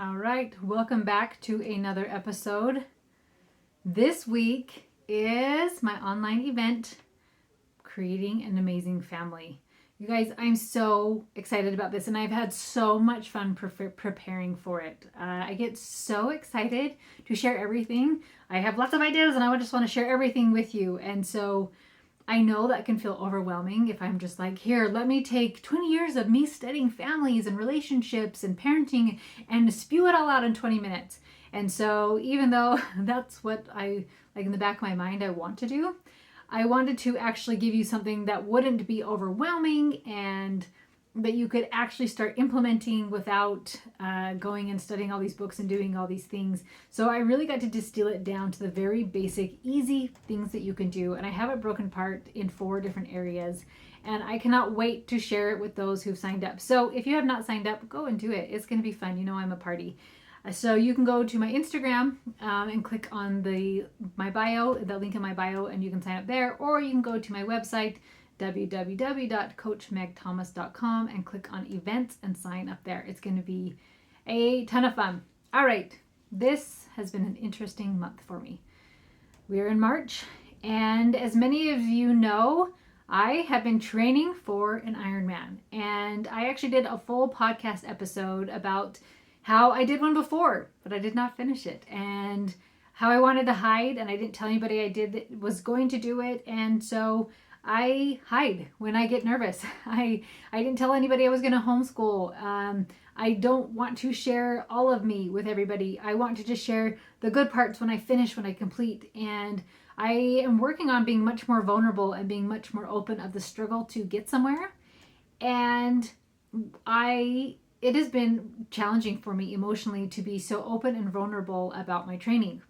All right, welcome back to another episode. This week is my online event, Creating an Amazing Family. You guys, I'm so excited about this, and I've had so much fun preparing for it. I get so excited to share everything. I have lots of ideas, and I just want to share everything with you. And so I know that can feel overwhelming if I'm just like, here, let me take 20 years of me studying families and relationships and parenting and spew it all out in 20 minutes. And so, even though that's what I like in the back of my mind, I want to do, I wanted to actually give you something that wouldn't be overwhelming and that you could actually start implementing without going and studying all these books and doing all these things. So I really got to distill it down to the very basic, easy things that you can do. And I have it broken apart in 4 different areas. And I cannot wait to share it with those who've signed up. So if you have not signed up, go and do it. It's going to be fun. You know, I'm a party. So you can go to my Instagram and click on my bio, the link in my bio, and you can sign up there. Or you can go to my website, www.coachmegthomas.com, and click on events and sign up there. It's going to be a ton of fun. All right, this has been an interesting month for me. We are in March, and as many of you know, I have been training for an Ironman, and I actually did a full podcast episode about how I did one before, but I did not finish it, and how I wanted to hide, and I didn't tell anybody I was going to do it, and so I hide when I get nervous. I didn't tell anybody I was going to homeschool. I don't want to share all of me with everybody. I want to just share the good parts when I finish, when I complete. And I am working on being much more vulnerable and being much more open of the struggle to get somewhere. And it has been challenging for me emotionally to be so open and vulnerable about my training.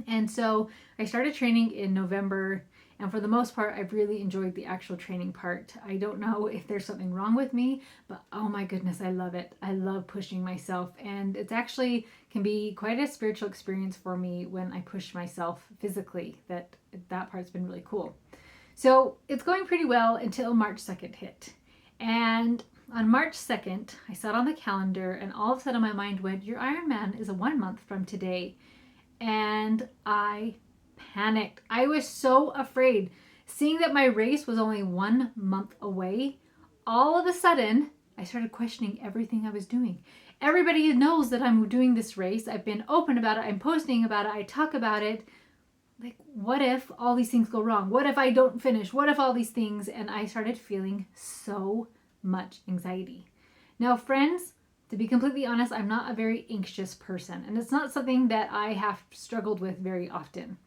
And so I started training in November. And for the most part, I've really enjoyed the actual training part. I don't know if there's something wrong with me, but oh my goodness, I love it. I love pushing myself. And it actually can be quite a spiritual experience for me when I push myself physically. That part's been really cool. So it's going pretty well until March 2nd hit. And on March 2nd, I sat on the calendar and all of a sudden my mind went, your Ironman is 1 month from today. And I panicked. I was so afraid. Seeing that my race was only 1 month away, all of a sudden, I started questioning everything I was doing. Everybody knows that I'm doing this race. I've been open about it. I'm posting about it. I talk about it. Like, what if all these things go wrong? What if I don't finish? What if all these things? And I started feeling so much anxiety. Now, friends, to be completely honest, I'm not a very anxious person, and it's not something that I have struggled with very often.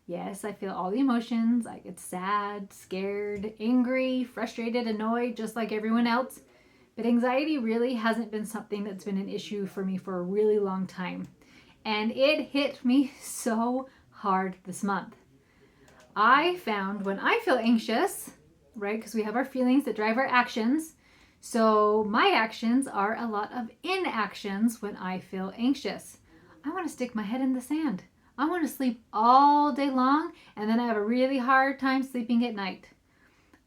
Yes, I feel all the emotions. I get sad, scared, angry, frustrated, annoyed, just like everyone else. But anxiety really hasn't been something that's been an issue for me for a really long time. And it hit me so hard this month. I found when I feel anxious, right, because we have our feelings that drive our actions. So my actions are a lot of inactions when I feel anxious. I want to stick my head in the sand. I want to sleep all day long, and then I have a really hard time sleeping at night.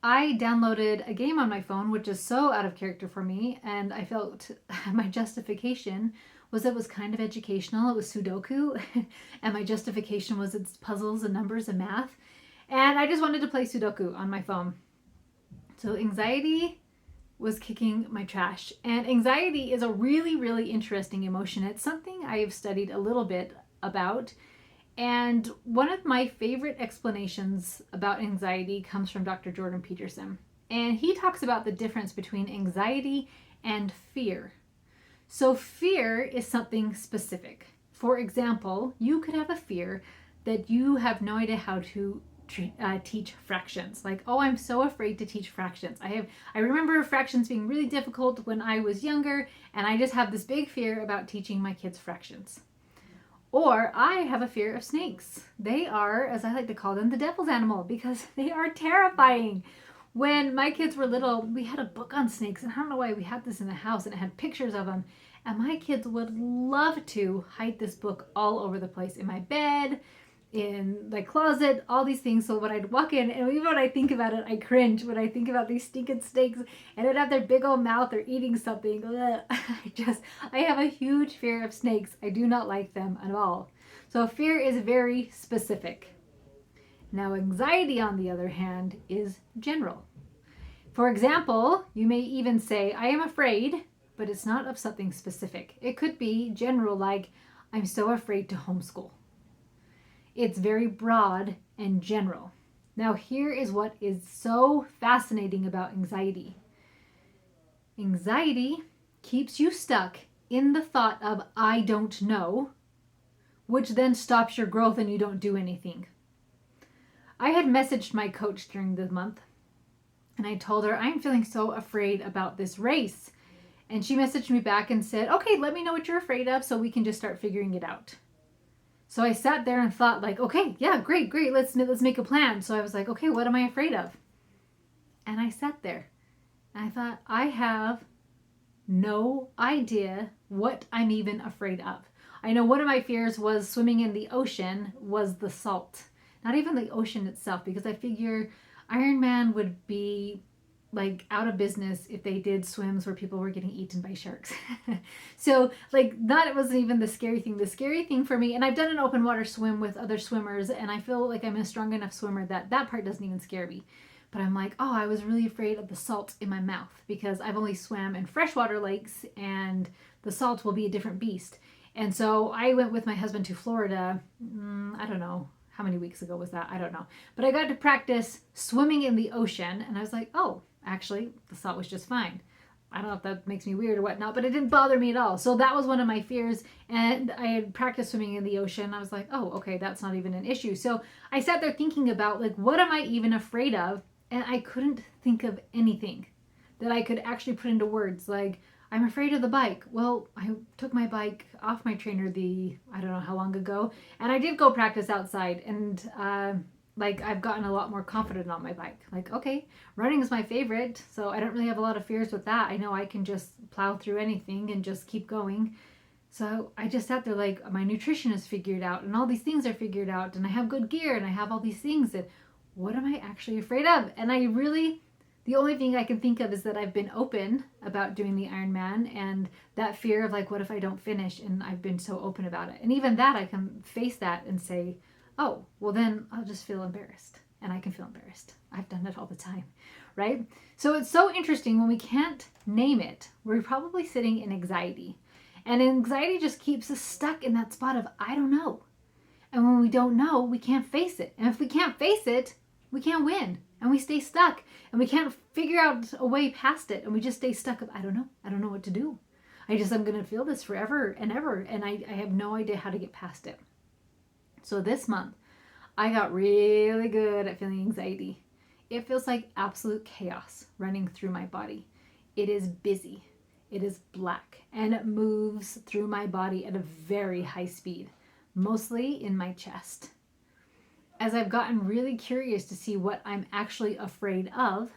I downloaded a game on my phone, which is so out of character for me, and I felt my justification was it was kind of educational. It was Sudoku, and my justification was it's puzzles and numbers and math. And I just wanted to play Sudoku on my phone. So anxiety was kicking my trash. And anxiety is a really, really interesting emotion. It's something I have studied a little bit about. And one of my favorite explanations about anxiety comes from Dr. Jordan Peterson. And he talks about the difference between anxiety and fear. So fear is something specific. For example, you could have a fear that you have no idea how to teach fractions. Like, oh, I'm so afraid to teach fractions. I remember fractions being really difficult when I was younger, and I just have this big fear about teaching my kids fractions. Or I have a fear of snakes. They are, as I like to call them, the devil's animal because they are terrifying. When my kids were little, we had a book on snakes, and I don't know why we had this in the house, and it had pictures of them. And my kids would love to hide this book all over the place in my bed, in the closet, all these things. So when I'd walk in, and even when I think about it, I cringe when I think about these stinking snakes and they'd have their big old mouth or eating something. Ugh. I have a huge fear of snakes. I do not like them at all. So fear is very specific. Now, anxiety, on the other hand, is general. For example, you may even say, I am afraid, but it's not of something specific. It could be general, like, I'm so afraid to homeschool. It's very broad and general. Now, here is what is so fascinating about anxiety. Anxiety keeps you stuck in the thought of, I don't know, which then stops your growth and you don't do anything. I had messaged my coach during the month and I told her, I'm feeling so afraid about this race. And she messaged me back and said, okay, let me know what you're afraid of so we can just start figuring it out. So I sat there and thought like, okay, yeah, great. Let's make a plan. So I was like, okay, what am I afraid of? And I sat there and I thought, I have no idea what I'm even afraid of. I know one of my fears was swimming in the ocean was the salt. Not even the ocean itself, because I figure Ironman would be like out of business if they did swims where people were getting eaten by sharks. So like that wasn't even the scary thing. The scary thing for me, and I've done an open water swim with other swimmers and I feel like I'm a strong enough swimmer that that part doesn't even scare me. But I'm like, oh, I was really afraid of the salt in my mouth because I've only swam in freshwater lakes and the salt will be a different beast. And so I went with my husband to Florida, I don't know, how many weeks ago was that? I don't know. But I got to practice swimming in the ocean and I was like, oh, actually, the salt was just fine. I don't know if that makes me weird or whatnot, but it didn't bother me at all. So that was one of my fears. And I had practiced swimming in the ocean. I was like, oh, okay, that's not even an issue. So I sat there thinking about like, what am I even afraid of? And I couldn't think of anything that I could actually put into words. Like, I'm afraid of the bike. Well, I took my bike off my trainer I don't know how long ago. And I did go practice outside. And like I've gotten a lot more confident on my bike. Like, okay, running is my favorite, so I don't really have a lot of fears with that. I know I can just plow through anything and just keep going. So I just sat there like my nutrition is figured out and all these things are figured out and I have good gear and I have all these things that what am I actually afraid of? And the only thing I can think of is that I've been open about doing the Ironman and that fear of like, what if I don't finish? And I've been so open about it. And even that I can face that and say, oh, well then I'll just feel embarrassed. And I can feel embarrassed. I've done it all the time, right? So it's so interesting when we can't name it, we're probably sitting in anxiety. And anxiety just keeps us stuck in that spot of, I don't know. And when we don't know, we can't face it. And if we can't face it, we can't win. And we stay stuck. And we can't figure out a way past it. And we just stay stuck of, I don't know. I don't know what to do. I'm going to feel this forever and ever. And I have no idea how to get past it. So this month, I got really good at feeling anxiety. It feels like absolute chaos running through my body. It is busy. It is black. And it moves through my body at a very high speed, mostly in my chest. As I've gotten really curious to see what I'm actually afraid of,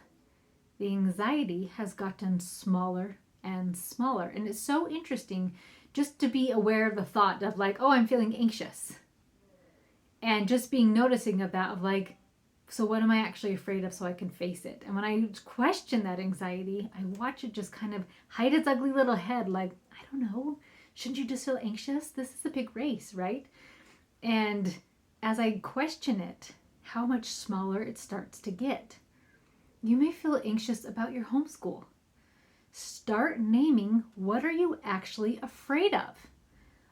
the anxiety has gotten smaller and smaller. And it's so interesting just to be aware of the thought of like, oh, I'm feeling anxious. And just being noticing of that of like, so what am I actually afraid of so I can face it? And when I question that anxiety, I watch it just kind of hide its ugly little head like, I don't know, shouldn't you just feel anxious? This is a big race, right? And as I question it, how much smaller it starts to get. You may feel anxious about your homeschool. Start naming what are you actually afraid of.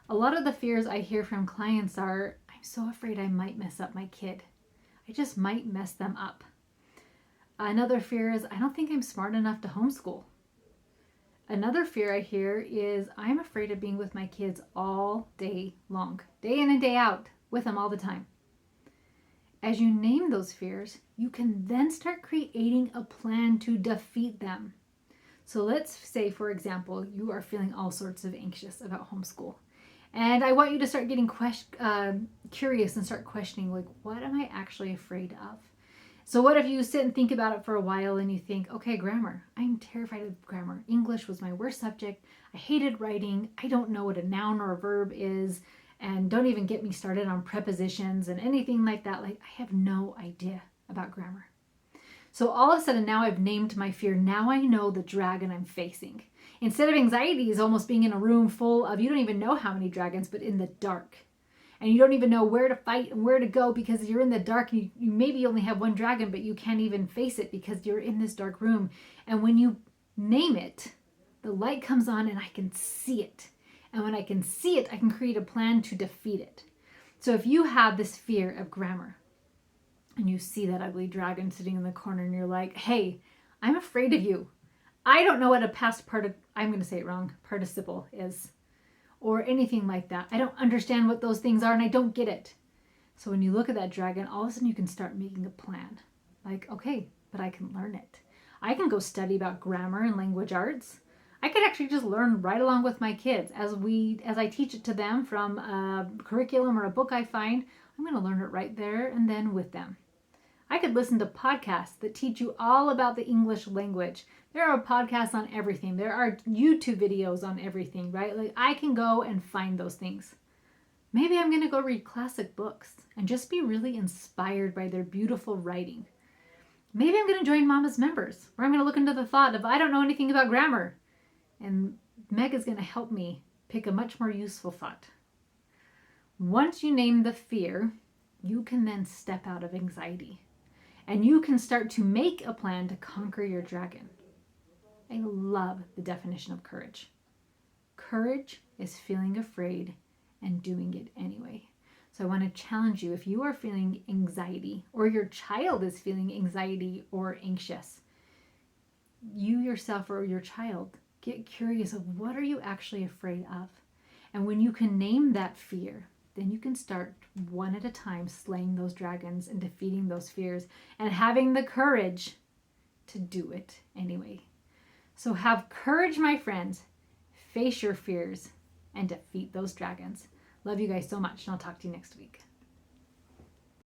A lot of the fears I hear from clients are, I'm so afraid I might mess up my kid. I just might mess them up. Another fear is, I don't think I'm smart enough to homeschool. Another fear I hear is, I'm afraid of being with my kids all day long, day in and day out, with them all the time. As you name those fears, you can then start creating a plan to defeat them. So let's say, for example, you are feeling all sorts of anxious about homeschool. And I want you to start getting curious and start questioning, like, what am I actually afraid of? So what if you sit and think about it for a while and you think, okay, grammar. I'm terrified of grammar. English was my worst subject. I hated writing. I don't know what a noun or a verb is. And don't even get me started on prepositions and anything like that. Like, I have no idea about grammar. So all of a sudden now I've named my fear. Now I know the dragon I'm facing. Instead of anxiety is almost being in a room full of, you don't even know how many dragons, but in the dark. And you don't even know where to fight and where to go because you're in the dark. You maybe only have one dragon, but you can't even face it because you're in this dark room. And when you name it, the light comes on and I can see it. And when I can see it, I can create a plan to defeat it. So if you have this fear of grammar and you see that ugly dragon sitting in the corner and you're like, hey, I'm afraid of you. I don't know what a past I'm going to say it wrong, participle is, or anything like that. I don't understand what those things are and I don't get it. So when you look at that dragon, all of a sudden you can start making a plan. Like, okay, but I can learn it. I can go study about grammar and language arts. I could actually just learn right along with my kids as I teach it to them from a curriculum or a book I find. I'm going to learn it right there and then with them. I could listen to podcasts that teach you all about the English language. There are podcasts on everything. There are YouTube videos on everything, right? Like, I can go and find those things. Maybe I'm going to go read classic books and just be really inspired by their beautiful writing. Maybe I'm going to join Mama's Members, where I'm going to look into the thought of, I don't know anything about grammar. And Meg is going to help me pick a much more useful thought. Once you name the fear, you can then step out of anxiety. And you can start to make a plan to conquer your dragon. I love the definition of courage. Courage is feeling afraid and doing it anyway. So I want to challenge you, if you are feeling anxiety or your child is feeling anxiety or anxious, you yourself or your child, get curious of what are you actually afraid of? And when you can name that fear, then you can start one at a time slaying those dragons and defeating those fears and having the courage to do it anyway. So have courage, my friends. Face your fears and defeat those dragons. Love you guys so much, and I'll talk to you next week.